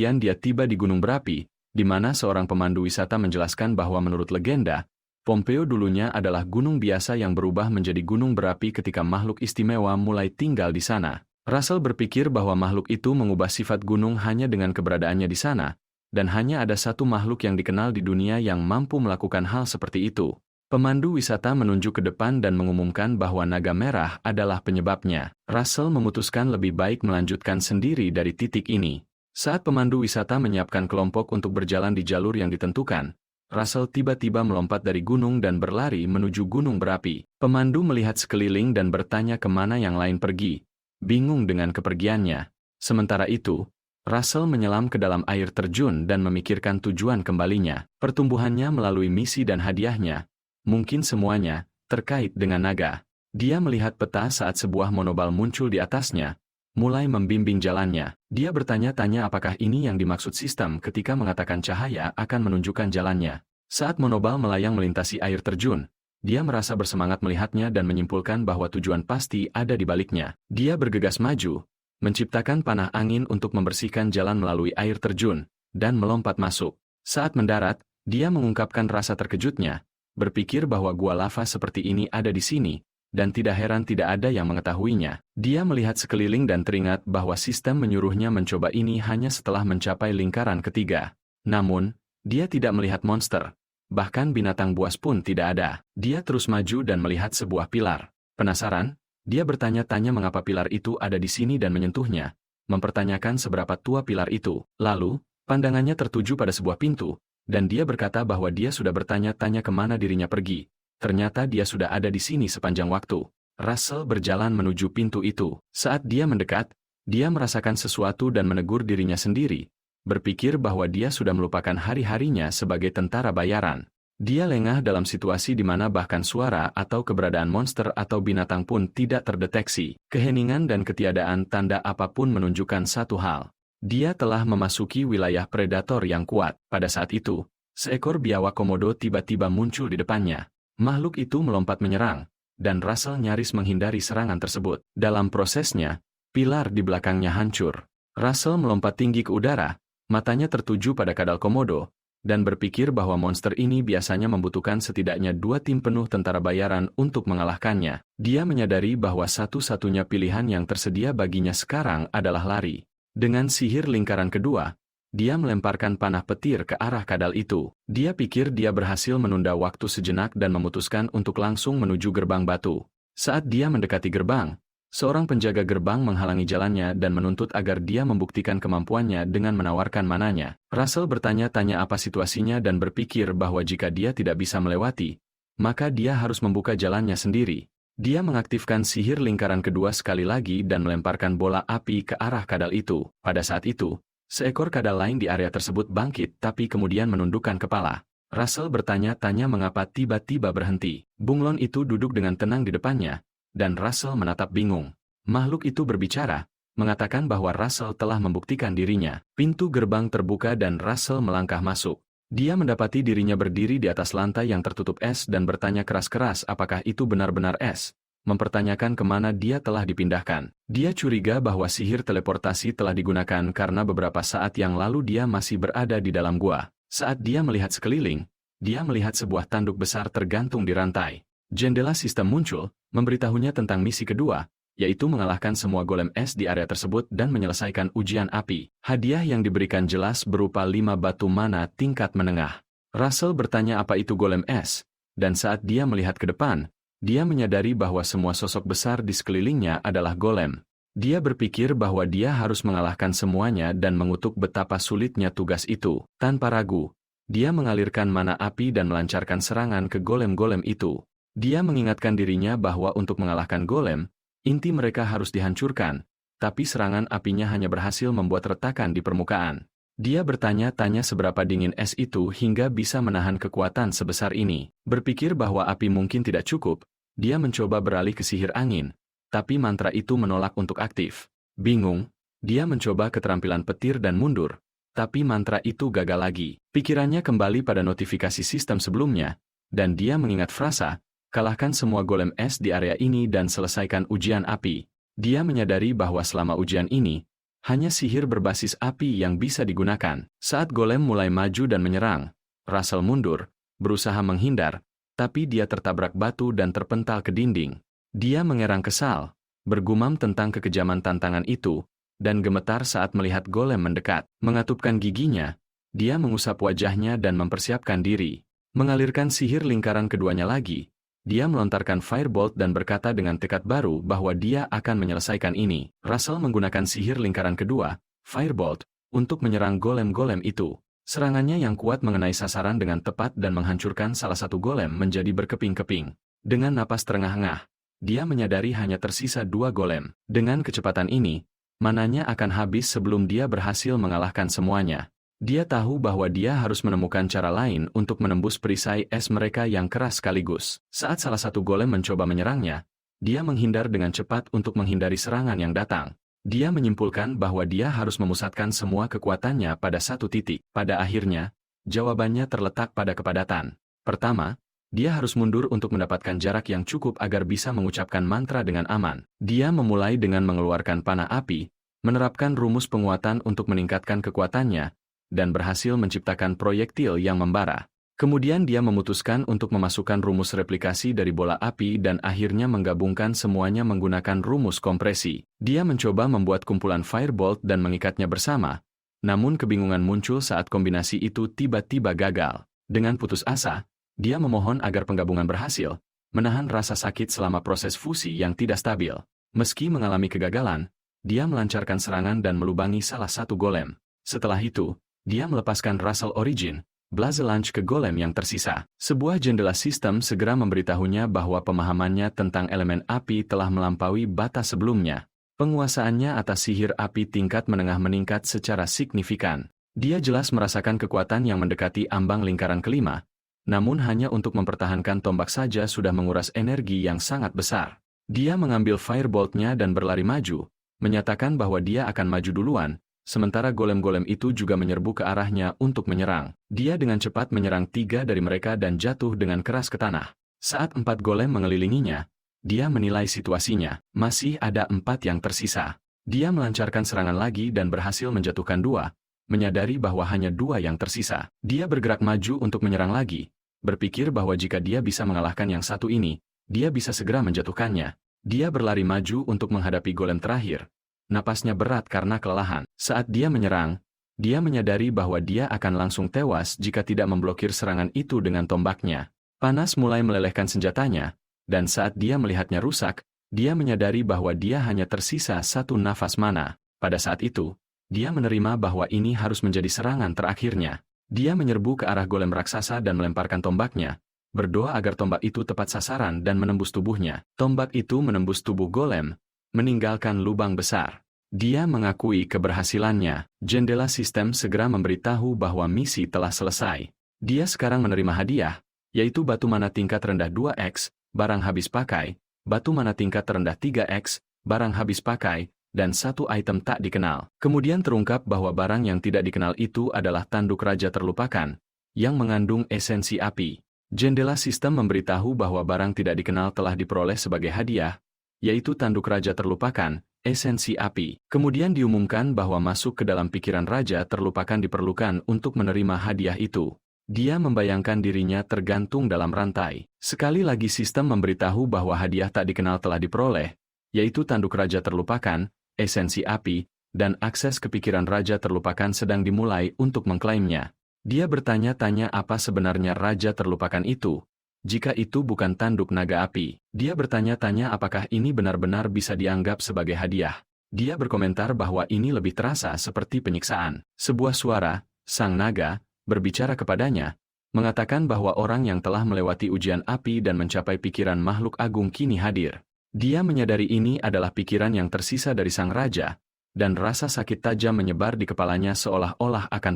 Dia tiba di gunung berapi, di mana seorang pemandu wisata menjelaskan bahwa menurut legenda, Pompeo dulunya adalah gunung biasa yang berubah menjadi gunung berapi ketika makhluk istimewa mulai tinggal di sana. Russell berpikir bahwa makhluk itu mengubah sifat gunung hanya dengan keberadaannya di sana, dan hanya ada satu makhluk yang dikenal di dunia yang mampu melakukan hal seperti itu. Pemandu wisata menunjuk ke depan dan mengumumkan bahwa naga merah adalah penyebabnya. Russell memutuskan lebih baik melanjutkan sendiri dari titik ini. Saat pemandu wisata menyiapkan kelompok untuk berjalan di jalur yang ditentukan, Russell tiba-tiba melompat dari gunung dan berlari menuju gunung berapi. Pemandu melihat sekeliling dan bertanya kemana yang lain pergi, bingung dengan kepergiannya. Sementara itu, Russell menyelam ke dalam air terjun dan memikirkan tujuan kembalinya. Pertumbuhannya melalui misi dan hadiahnya, mungkin semuanya, terkait dengan naga. Dia melihat peta saat sebuah monobal muncul di atasnya, mulai membimbing jalannya. Dia bertanya-tanya apakah ini yang dimaksud sistem ketika mengatakan cahaya akan menunjukkan jalannya. Saat monobal melayang melintasi air terjun, dia merasa bersemangat melihatnya dan menyimpulkan bahwa tujuan pasti ada di baliknya. Dia bergegas maju, menciptakan panah angin untuk membersihkan jalan melalui air terjun, dan melompat masuk. Saat mendarat, dia mengungkapkan rasa terkejutnya, berpikir bahwa gua lava seperti ini ada di sini, dan tidak heran tidak ada yang mengetahuinya. Dia melihat sekeliling dan teringat bahwa sistem menyuruhnya mencoba ini hanya setelah mencapai lingkaran ketiga. Namun, dia tidak melihat monster. Bahkan binatang buas pun tidak ada. Dia terus maju dan melihat sebuah pilar. Penasaran, dia bertanya-tanya mengapa pilar itu ada di sini dan menyentuhnya, mempertanyakan seberapa tua pilar itu. Lalu, pandangannya tertuju pada sebuah pintu, dan dia berkata bahwa dia sudah bertanya-tanya kemana dirinya pergi. Ternyata dia sudah ada di sini sepanjang waktu. Russell berjalan menuju pintu itu. Saat dia mendekat, dia merasakan sesuatu dan menegur dirinya sendiri, berpikir bahwa dia sudah melupakan hari-harinya sebagai tentara bayaran. Dia lengah dalam situasi di mana bahkan suara atau keberadaan monster atau binatang pun tidak terdeteksi. Keheningan dan ketiadaan tanda apapun menunjukkan satu hal. Dia telah memasuki wilayah predator yang kuat. Pada saat itu, seekor biawak komodo tiba-tiba muncul di depannya. Makhluk itu melompat menyerang, dan Russell nyaris menghindari serangan tersebut. Dalam prosesnya, pilar di belakangnya hancur. Russell melompat tinggi ke udara, matanya tertuju pada kadal komodo, dan berpikir bahwa monster ini biasanya membutuhkan setidaknya 2 tim penuh tentara bayaran untuk mengalahkannya. Dia menyadari bahwa satu-satunya pilihan yang tersedia baginya sekarang adalah lari. Dengan sihir lingkaran kedua, dia melemparkan panah petir ke arah kadal itu. Dia pikir dia berhasil menunda waktu sejenak dan memutuskan untuk langsung menuju gerbang batu. Saat dia mendekati gerbang, seorang penjaga gerbang menghalangi jalannya dan menuntut agar dia membuktikan kemampuannya dengan menawarkan mananya. Russell bertanya-tanya apa situasinya dan berpikir bahwa jika dia tidak bisa melewati, maka dia harus membuka jalannya sendiri. Dia mengaktifkan sihir lingkaran kedua sekali lagi dan melemparkan bola api ke arah kadal itu. Pada saat itu, seekor kadal lain di area tersebut bangkit tapi kemudian menundukkan kepala. Russell bertanya-tanya mengapa tiba-tiba berhenti. Bunglon itu duduk dengan tenang di depannya, dan Russell menatap bingung. Makhluk itu berbicara, mengatakan bahwa Russell telah membuktikan dirinya. Pintu gerbang terbuka dan Russell melangkah masuk. Dia mendapati dirinya berdiri di atas lantai yang tertutup es dan bertanya keras-keras apakah itu benar-benar es, mempertanyakan kemana dia telah dipindahkan. Dia curiga bahwa sihir teleportasi telah digunakan karena beberapa saat yang lalu dia masih berada di dalam gua. Saat dia melihat sekeliling, dia melihat sebuah tanduk besar tergantung di rantai. Jendela sistem muncul, memberitahunya tentang misi kedua, yaitu mengalahkan semua golem es di area tersebut dan menyelesaikan ujian api. Hadiah yang diberikan jelas berupa 5 batu mana tingkat menengah. Russell bertanya apa itu golem es, dan saat dia melihat ke depan, dia menyadari bahwa semua sosok besar di sekelilingnya adalah golem. Dia berpikir bahwa dia harus mengalahkan semuanya dan mengutuk betapa sulitnya tugas itu. Tanpa ragu, dia mengalirkan mana api dan melancarkan serangan ke golem-golem itu. Dia mengingatkan dirinya bahwa untuk mengalahkan golem, inti mereka harus dihancurkan, tapi serangan apinya hanya berhasil membuat retakan di permukaan. Dia bertanya-tanya seberapa dingin es itu hingga bisa menahan kekuatan sebesar ini. Berpikir bahwa api mungkin tidak cukup, dia mencoba beralih ke sihir angin, tapi mantra itu menolak untuk aktif. Bingung, dia mencoba keterampilan petir dan mundur, tapi mantra itu gagal lagi. Pikirannya kembali pada notifikasi sistem sebelumnya, dan dia mengingat frasa, kalahkan semua golem es di area ini dan selesaikan ujian api. Dia menyadari bahwa selama ujian ini, Hanya sihir berbasis api yang bisa digunakan. Saat golem mulai maju dan menyerang, Russell mundur, berusaha menghindar, tapi dia tertabrak batu dan terpental ke dinding. Dia mengerang kesal, bergumam tentang kekejaman tantangan itu, dan gemetar saat melihat golem mendekat. Mengatupkan giginya, dia mengusap wajahnya dan mempersiapkan diri. Mengalirkan sihir lingkaran keduanya lagi, dia melontarkan firebolt dan berkata dengan tekad baru bahwa dia akan menyelesaikan ini. Russell menggunakan sihir lingkaran kedua, firebolt, untuk menyerang golem-golem itu. Serangannya yang kuat mengenai sasaran dengan tepat dan menghancurkan salah satu golem menjadi berkeping-keping. Dengan napas terengah-engah, dia menyadari hanya tersisa 2 golem. Dengan kecepatan ini, mananya akan habis sebelum dia berhasil mengalahkan semuanya. Dia tahu bahwa dia harus menemukan cara lain untuk menembus perisai es mereka yang keras sekaligus. Saat salah satu golem mencoba menyerangnya, dia menghindar dengan cepat untuk menghindari serangan yang datang. Dia menyimpulkan bahwa dia harus memusatkan semua kekuatannya pada satu titik. Pada akhirnya, jawabannya terletak pada kepadatan. Pertama, dia harus mundur untuk mendapatkan jarak yang cukup agar bisa mengucapkan mantra dengan aman. Dia memulai dengan mengeluarkan panah api, menerapkan rumus penguatan untuk meningkatkan kekuatannya, dan berhasil menciptakan proyektil yang membara. Kemudian dia memutuskan untuk memasukkan rumus replikasi dari bola api dan akhirnya menggabungkan semuanya menggunakan rumus kompresi. Dia mencoba membuat kumpulan firebolt dan mengikatnya bersama, namun kebingungan muncul saat kombinasi itu tiba-tiba gagal. Dengan putus asa, dia memohon agar penggabungan berhasil, menahan rasa sakit selama proses fusi yang tidak stabil. Meski mengalami kegagalan, dia melancarkan serangan dan melubangi salah satu golem. Setelah itu, dia melepaskan Russell Origin, Blaze Launch ke golem yang tersisa. Sebuah jendela sistem segera memberitahunya bahwa pemahamannya tentang elemen api telah melampaui batas sebelumnya. Penguasaannya atas sihir api tingkat menengah meningkat secara signifikan. Dia jelas merasakan kekuatan yang mendekati ambang lingkaran kelima, namun hanya untuk mempertahankan tombak saja sudah menguras energi yang sangat besar. Dia mengambil firebolt-nya dan berlari maju, menyatakan bahwa dia akan maju duluan, sementara golem-golem itu juga menyerbu ke arahnya untuk menyerang. Dia dengan cepat menyerang 3 dari mereka dan jatuh dengan keras ke tanah. Saat 4 golem mengelilinginya, dia menilai situasinya. Masih ada 4 yang tersisa. Dia melancarkan serangan lagi dan berhasil menjatuhkan 2, menyadari bahwa hanya 2 yang tersisa. Dia bergerak maju untuk menyerang lagi, berpikir bahwa jika dia bisa mengalahkan yang satu ini, dia bisa segera menjatuhkannya. Dia berlari maju untuk menghadapi golem terakhir. Napasnya berat karena kelelahan. Saat dia menyerang, dia menyadari bahwa dia akan langsung tewas jika tidak memblokir serangan itu dengan tombaknya. Panas mulai melelehkan senjatanya, dan saat dia melihatnya rusak, dia menyadari bahwa dia hanya tersisa 1 nafas mana. Pada saat itu, dia menerima bahwa ini harus menjadi serangan terakhirnya. Dia menyerbu ke arah golem raksasa dan melemparkan tombaknya, berdoa agar tombak itu tepat sasaran dan menembus tubuhnya. Tombak itu menembus tubuh golem, meninggalkan lubang besar. Dia mengakui keberhasilannya. Jendela sistem segera memberitahu bahwa misi telah selesai. Dia sekarang menerima hadiah, yaitu batu mana tingkat rendah 2x, barang habis pakai, batu mana tingkat rendah 3x, barang habis pakai, dan 1 item tak dikenal. Kemudian terungkap bahwa barang yang tidak dikenal itu adalah tanduk raja terlupakan, yang mengandung esensi api. Jendela sistem memberitahu bahwa barang tidak dikenal telah diperoleh sebagai hadiah, yaitu tanduk raja terlupakan, esensi api. Kemudian diumumkan bahwa masuk ke dalam pikiran raja terlupakan diperlukan untuk menerima hadiah itu. Dia membayangkan dirinya tergantung dalam rantai. Sekali lagi sistem memberitahu bahwa hadiah tak dikenal telah diperoleh, yaitu tanduk raja terlupakan, esensi api, dan akses ke pikiran raja terlupakan sedang dimulai untuk mengklaimnya. Dia bertanya-tanya apa sebenarnya raja terlupakan itu. Jika itu bukan tanduk naga api, dia bertanya-tanya apakah ini benar-benar bisa dianggap sebagai hadiah. Dia berkomentar bahwa ini lebih terasa seperti penyiksaan. Sebuah suara, sang naga, berbicara kepadanya, mengatakan bahwa orang yang telah melewati ujian api dan mencapai pikiran makhluk agung kini hadir. Dia menyadari ini adalah pikiran yang tersisa dari sang raja, dan rasa sakit tajam menyebar di kepalanya seolah-olah akan